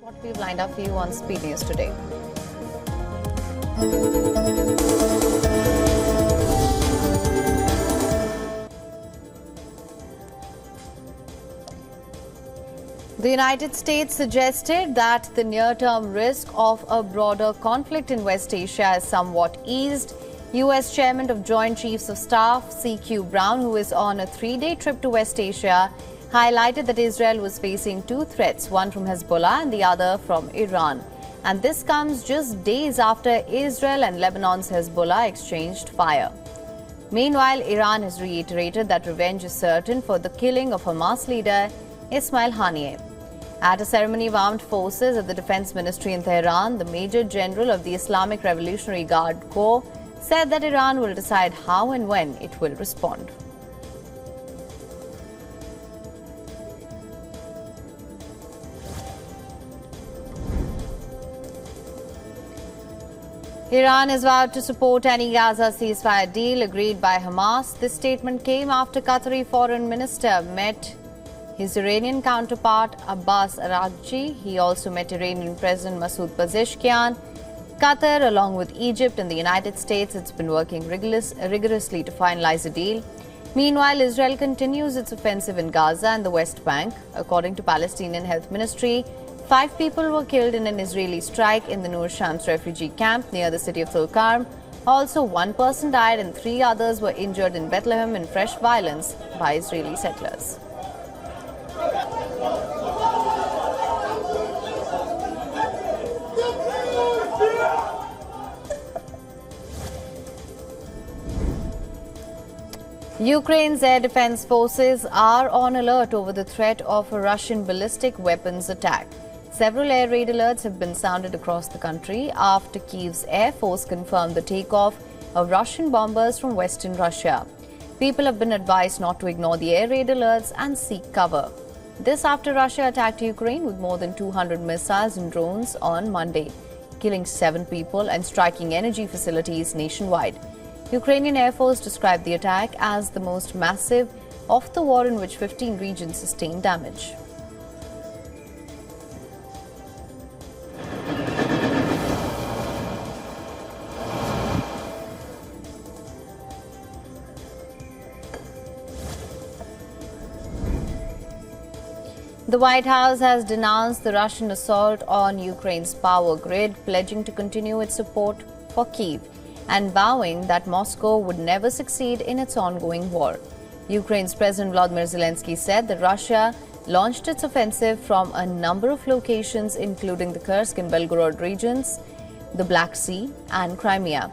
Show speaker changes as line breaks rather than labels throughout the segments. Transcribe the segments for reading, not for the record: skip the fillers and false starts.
What we've lined up for you on Speed News today. The United States suggested that the near-term risk of a broader conflict in West Asia is somewhat eased. U.S. Chairman of Joint Chiefs of Staff C.Q. Brown, who is on a three-day trip to West Asia, highlighted that Israel was facing two threats, one from Hezbollah and the other from Iran. And this comes just days after Israel and Lebanon's Hezbollah exchanged fire. Meanwhile, Iran has reiterated that revenge is certain for the killing of Hamas leader Ismail Haniyeh. At a ceremony of armed forces at the Defense Ministry in Tehran, the Major General of the Islamic Revolutionary Guard Corps said that Iran will decide how and when it will respond. Iran has vowed to support any Gaza ceasefire deal agreed by Hamas. This statement came after Qatari Foreign Minister met his Iranian counterpart Abbas Araghchi. He also met Iranian President Masoud Pezeshkian. Qatar, along with Egypt and the United States, has been working rigorously to finalize a deal. Meanwhile, Israel continues its offensive in Gaza and the West Bank. According to Palestinian Health Ministry, 5 people were killed in an Israeli strike in the Nur Shams refugee camp near the city of Tulkarm. Also, 1 person died and 3 others were injured in Bethlehem in fresh violence by Israeli settlers. Ukraine's air defense forces are on alert over the threat of a Russian ballistic weapons attack. Several air raid alerts have been sounded across the country after Kyiv's Air Force confirmed the takeoff of Russian bombers from western Russia. People have been advised not to ignore the air raid alerts and seek cover. This after Russia attacked Ukraine with more than 200 missiles and drones on Monday, killing 7 people and striking energy facilities nationwide. Ukrainian Air Force described the attack as the most massive of the war, in which 15 regions sustained damage. The White House has denounced the Russian assault on Ukraine's power grid, pledging to continue its support for Kyiv and vowing that Moscow would never succeed in its ongoing war. Ukraine's President Volodymyr Zelensky said that Russia launched its offensive from a number of locations, including the Kursk and Belgorod regions, the Black Sea and Crimea.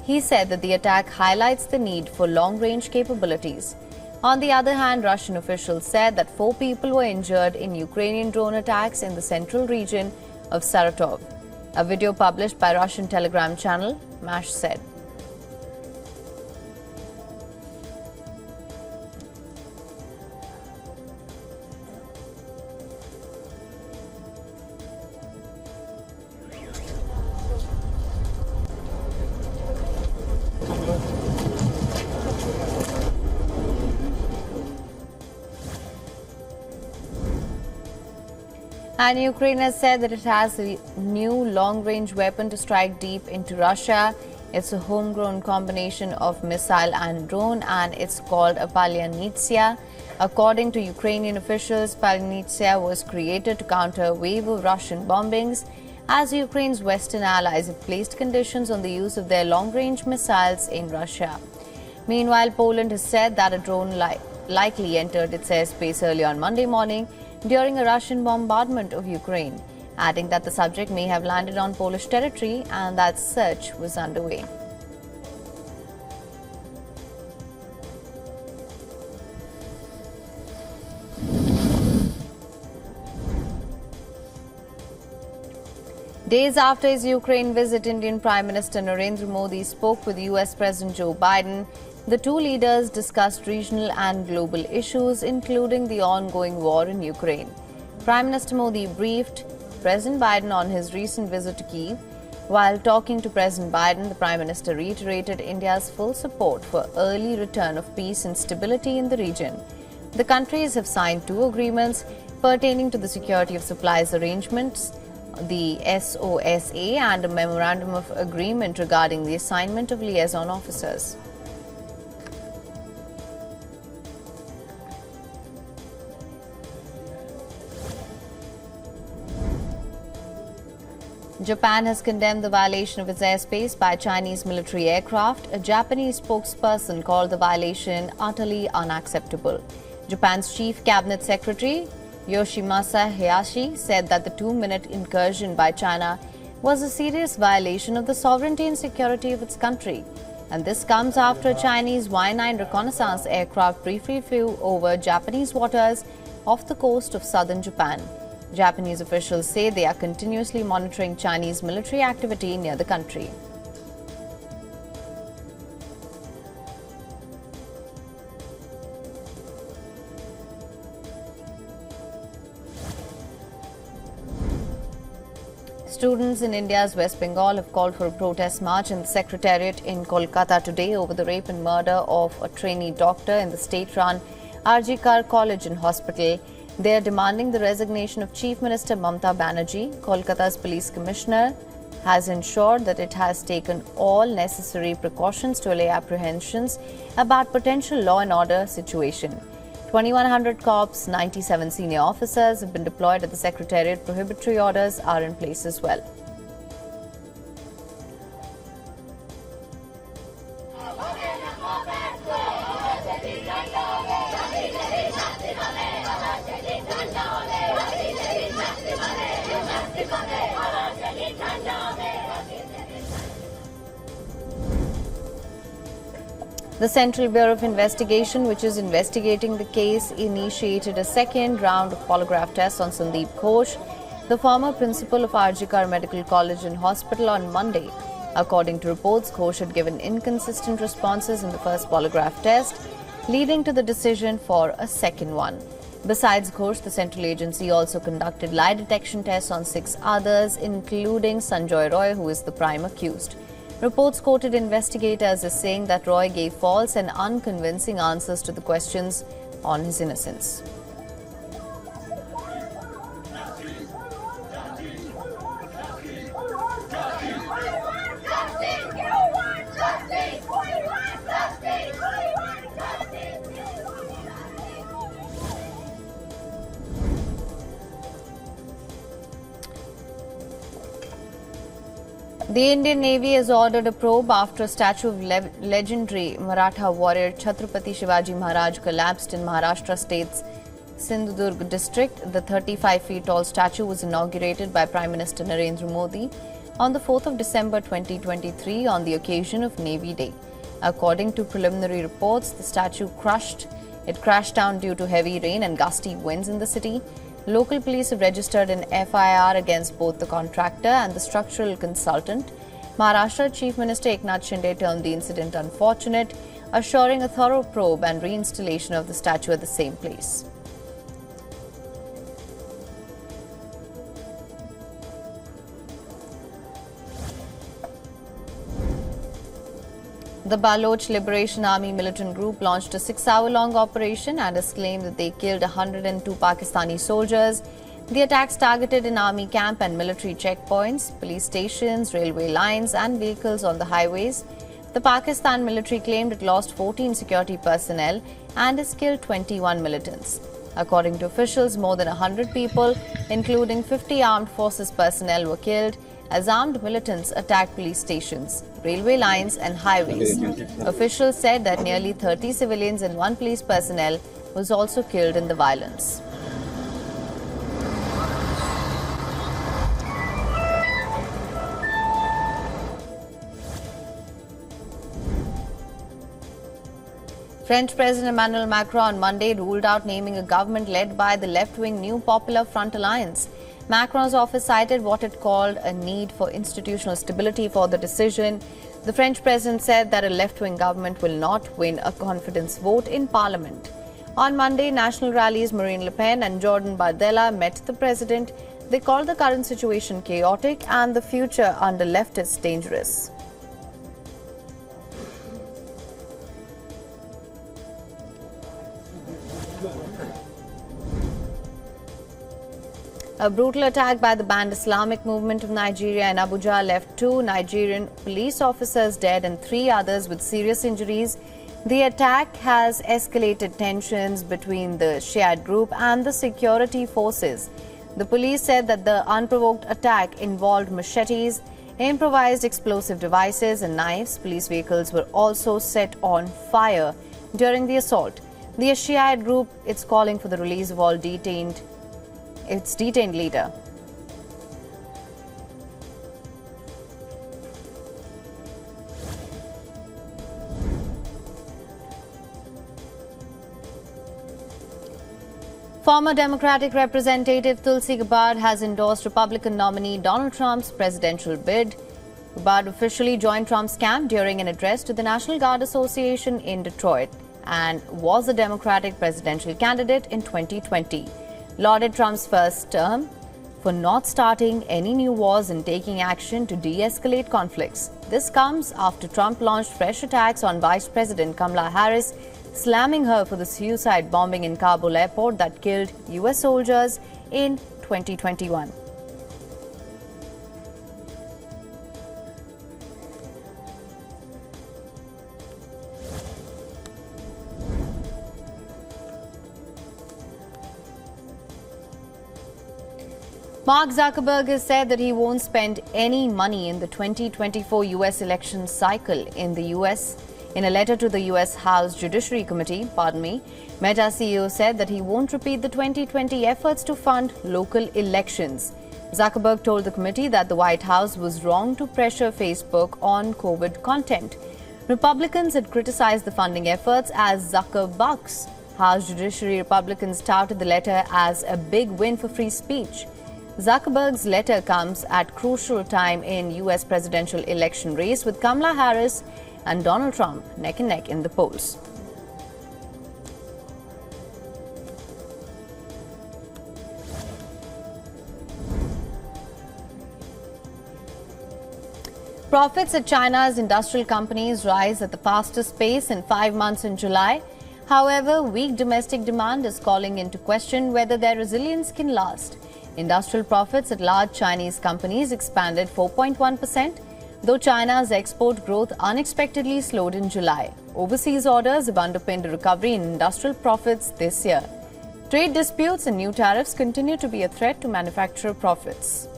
He said that the attack highlights the need for long-range capabilities. On the other hand, Russian officials said that 4 people were injured in Ukrainian drone attacks in the central region of Saratov. A video published by Russian Telegram channel MASH said. And Ukraine has said that it has a new long-range weapon to strike deep into Russia. It's a homegrown combination of missile and drone, and it's called a Palyanitsia. According to Ukrainian officials, Palyanitsia was created to counter a wave of Russian bombings, as Ukraine's Western allies have placed conditions on the use of their long-range missiles in Russia. Meanwhile, Poland has said that a drone likely entered its airspace early on Monday morning during a Russian bombardment of Ukraine, adding that the subject may have landed on Polish territory and that search was underway. Days after his Ukraine visit, Indian Prime Minister Narendra Modi spoke with US President Joe Biden. The two leaders discussed regional and global issues, including the ongoing war in Ukraine. Prime Minister Modi briefed President Biden on his recent visit to Kyiv. While talking to President Biden, the Prime Minister reiterated India's full support for early return of peace and stability in the region. The countries have signed 2 agreements pertaining to the security of supplies arrangements the SOSA and a memorandum of agreement regarding the assignment of liaison officers. Japan has condemned the violation of its airspace by Chinese military aircraft. A Japanese spokesperson called the violation utterly unacceptable. Japan's chief cabinet secretary, Yoshimasa Hayashi, said that the 2-minute incursion by China was a serious violation of the sovereignty and security of its country. And this comes after a Chinese Y-9 reconnaissance aircraft briefly flew over Japanese waters off the coast of southern Japan. Japanese officials say they are continuously monitoring Chinese military activity near the country. Students in India's West Bengal have called for a protest march in the Secretariat in Kolkata today over the rape and murder of a trainee doctor in the state-run R.G. Kar College and Hospital. They are demanding the resignation of Chief Minister Mamata Banerjee. Kolkata's police commissioner has ensured that it has taken all necessary precautions to allay apprehensions about potential law and order situation. 2,100 cops, 97 senior officers have been deployed at the Secretariat. Prohibitory orders are in place as well. The Central Bureau of Investigation, which is investigating the case, initiated a second round of polygraph tests on Sandeep Ghosh, the former principal of R.G. Kar Medical College and Hospital, on Monday. According to reports, Ghosh had given inconsistent responses in the first polygraph test, leading to the decision for a second one. Besides Ghosh, the central agency also conducted lie detection tests on 6 others, including Sanjoy Roy, who is the prime accused. Reports quoted investigators as saying that Roy gave false and unconvincing answers to the questions on his innocence. The Indian Navy has ordered a probe after a statue of legendary Maratha warrior Chhatrapati Shivaji Maharaj collapsed in Maharashtra state's Sindhudurg district. The 35 feet tall statue was inaugurated by Prime Minister Narendra Modi on the 4th of December 2023 on the occasion of Navy Day. According to preliminary reports, the statue crashed down due to heavy rain and gusty winds in the city. Local police have registered an FIR against both the contractor and the structural consultant. Maharashtra Chief Minister Eknath Shinde termed the incident unfortunate, assuring a thorough probe and reinstallation of the statue at the same place. The Baloch Liberation Army militant group launched a 6-hour-long operation and has claimed that they killed 102 Pakistani soldiers. The attacks targeted an army camp and military checkpoints, police stations, railway lines and vehicles on the highways. The Pakistan military claimed it lost 14 security personnel and has killed 21 militants. According to officials, more than 100 people, including 50 armed forces personnel, were killed as armed militants attacked police stations, railway lines and highways. Officials said that nearly 30 civilians and 1 police personnel was also killed in the violence. French President Emmanuel Macron on Monday ruled out naming a government led by the left-wing New Popular Front Alliance. Macron's office cited what it called a need for institutional stability for the decision. The French president said that a left-wing government will not win a confidence vote in parliament. On Monday, national rallies Marine Le Pen and Jordan Bardella met the president. They called the current situation chaotic and the future under leftists dangerous. A brutal attack by the banned Islamic Movement of Nigeria in Abuja left 2 Nigerian police officers dead and 3 others with serious injuries. The attack has escalated tensions between the Shiite group and the security forces. The police said that the unprovoked attack involved machetes, improvised explosive devices and knives. Police vehicles were also set on fire during the assault. The Shiite group is calling for the release of all its detained leader. Former Democratic Representative Tulsi Gabbard has endorsed Republican nominee Donald Trump's presidential bid. Gabbard officially joined Trump's camp during an address to the National Guard Association in Detroit and was the Democratic presidential candidate in 2020. Lauded Trump's first term for not starting any new wars and taking action to de-escalate conflicts. This comes after Trump launched fresh attacks on Vice President Kamala Harris, slamming her for the suicide bombing in Kabul airport that killed US soldiers in 2021. Mark Zuckerberg has said that he won't spend any money in the 2024 US election cycle in the US. In a letter to the US House Judiciary Committee, Meta CEO said that he won't repeat the 2020 efforts to fund local elections. Zuckerberg told the committee that the White House was wrong to pressure Facebook on COVID content. Republicans had criticized the funding efforts as Zuckerbucks. House Judiciary Republicans touted the letter as a big win for free speech. Zuckerberg's letter comes at crucial time in US presidential election race with Kamala Harris and Donald Trump neck and neck in the polls. Profits at China's industrial companies rise at the fastest pace in 5 months in July. However, weak domestic demand is calling into question whether their resilience can last. Industrial profits at large Chinese companies expanded 4.1%, though China's export growth unexpectedly slowed in July. Overseas orders have underpinned a recovery in industrial profits this year. Trade disputes and new tariffs continue to be a threat to manufacturer profits.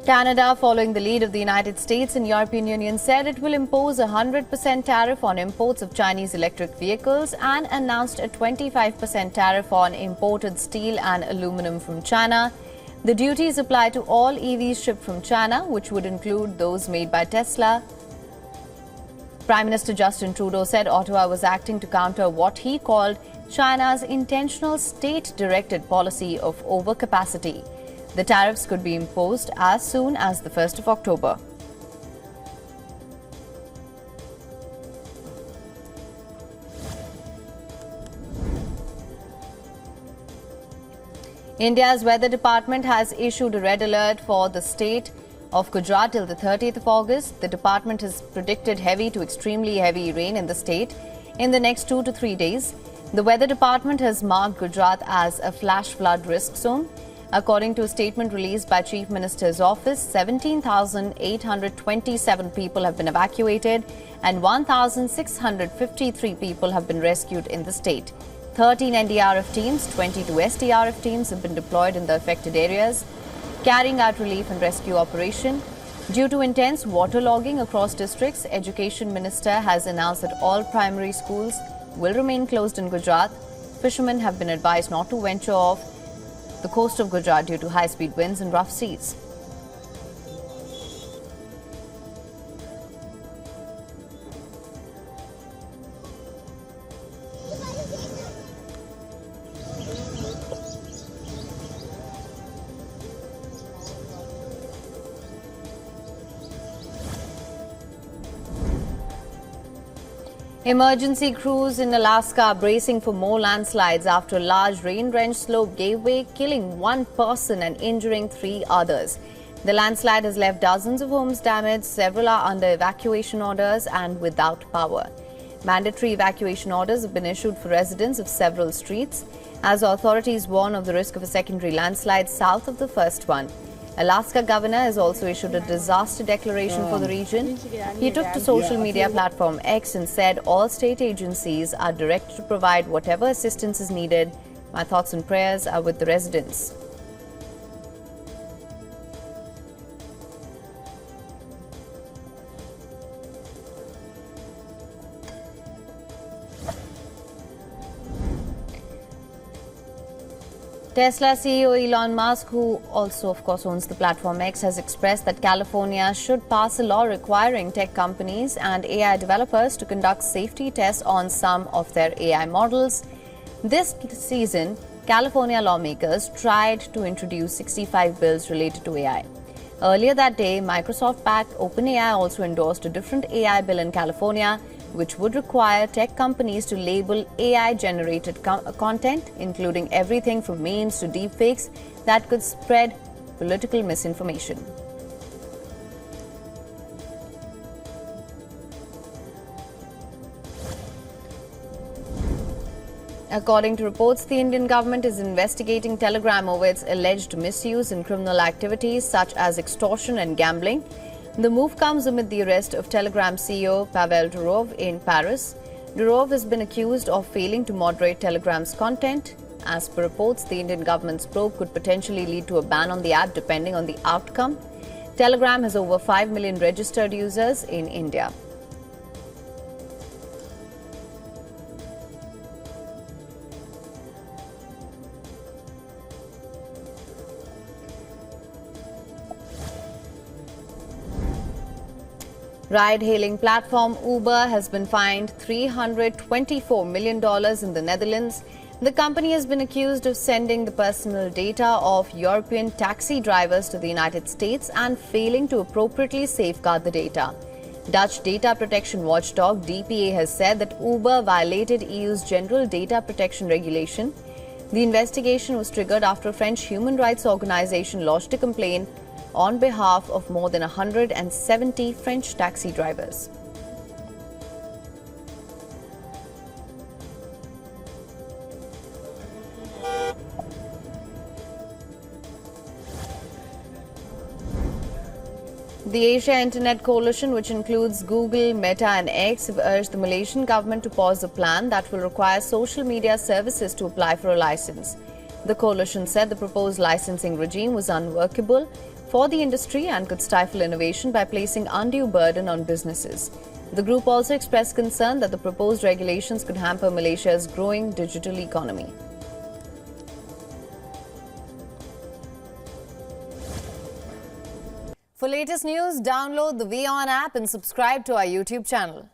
Canada, following the lead of the United States and European Union, said it will impose a 100% tariff on imports of Chinese electric vehicles and announced a 25% tariff on imported steel and aluminum from China. The duties apply to all EVs shipped from China, which would include those made by Tesla. Prime Minister Justin Trudeau said Ottawa was acting to counter what he called China's intentional state-directed policy of overcapacity. The tariffs could be imposed as soon as the 1st of October. India's weather department has issued a red alert for the state of Gujarat till the 30th of August. The department has predicted heavy to extremely heavy rain in the state in the next 2 to 3 days. The weather department has marked Gujarat as a flash flood risk zone. According to a statement released by Chief Minister's office, 17,827 people have been evacuated and 1,653 people have been rescued in the state. 13 NDRF teams, 22 SDRF teams have been deployed in the affected areas, carrying out relief and rescue operation. Due to intense waterlogging across districts, Education Minister has announced that all primary schools will remain closed in Gujarat. Fishermen have been advised not to venture off the coast of Gujarat due to high-speed winds and rough seas. Emergency crews in Alaska are bracing for more landslides after a large rain-drenched slope gave way, killing 1 person and injuring 3 others. The landslide has left dozens of homes damaged. Several are under evacuation orders and without power. Mandatory evacuation orders have been issued for residents of several streets as authorities warn of the risk of a secondary landslide south of the first one. Alaska governor has also issued a disaster declaration for the region. He took to social media platform X and said all state agencies are directed to provide whatever assistance is needed. My thoughts and prayers are with the residents. Tesla CEO Elon Musk, who also, of course, owns the platform X, has expressed that California should pass a law requiring tech companies and AI developers to conduct safety tests on some of their AI models. This season, California lawmakers tried to introduce 65 bills related to AI. Earlier that day, Microsoft-backed OpenAI also endorsed a different AI bill in California, which would require tech companies to label AI-generated content, including everything from memes to deepfakes that could spread political misinformation. According to reports, the Indian government is investigating Telegram over its alleged misuse in criminal activities such as extortion and gambling. The move comes amid the arrest of Telegram CEO Pavel Durov in Paris. Durov has been accused of failing to moderate Telegram's content. As per reports, the Indian government's probe could potentially lead to a ban on the app depending on the outcome. Telegram has over 5 million registered users in India. Ride-hailing platform Uber has been fined $324 million in the Netherlands. The company has been accused of sending the personal data of European taxi drivers to the United States and failing to appropriately safeguard the data. Dutch data protection watchdog DPA has said that Uber violated EU's General Data Protection Regulation. The investigation was triggered after a French human rights organization lodged a complaint on behalf of more than 170 French taxi drivers. The Asia Internet Coalition, which includes Google, Meta and X, have urged the Malaysian government to pause a plan that will require social media services to apply for a license. The coalition said the proposed licensing regime was unworkable for the industry and could stifle innovation by placing undue burden on businesses. The group also expressed concern that the proposed regulations could hamper Malaysia's growing digital economy. For latest news, download the WION app and subscribe to our YouTube channel.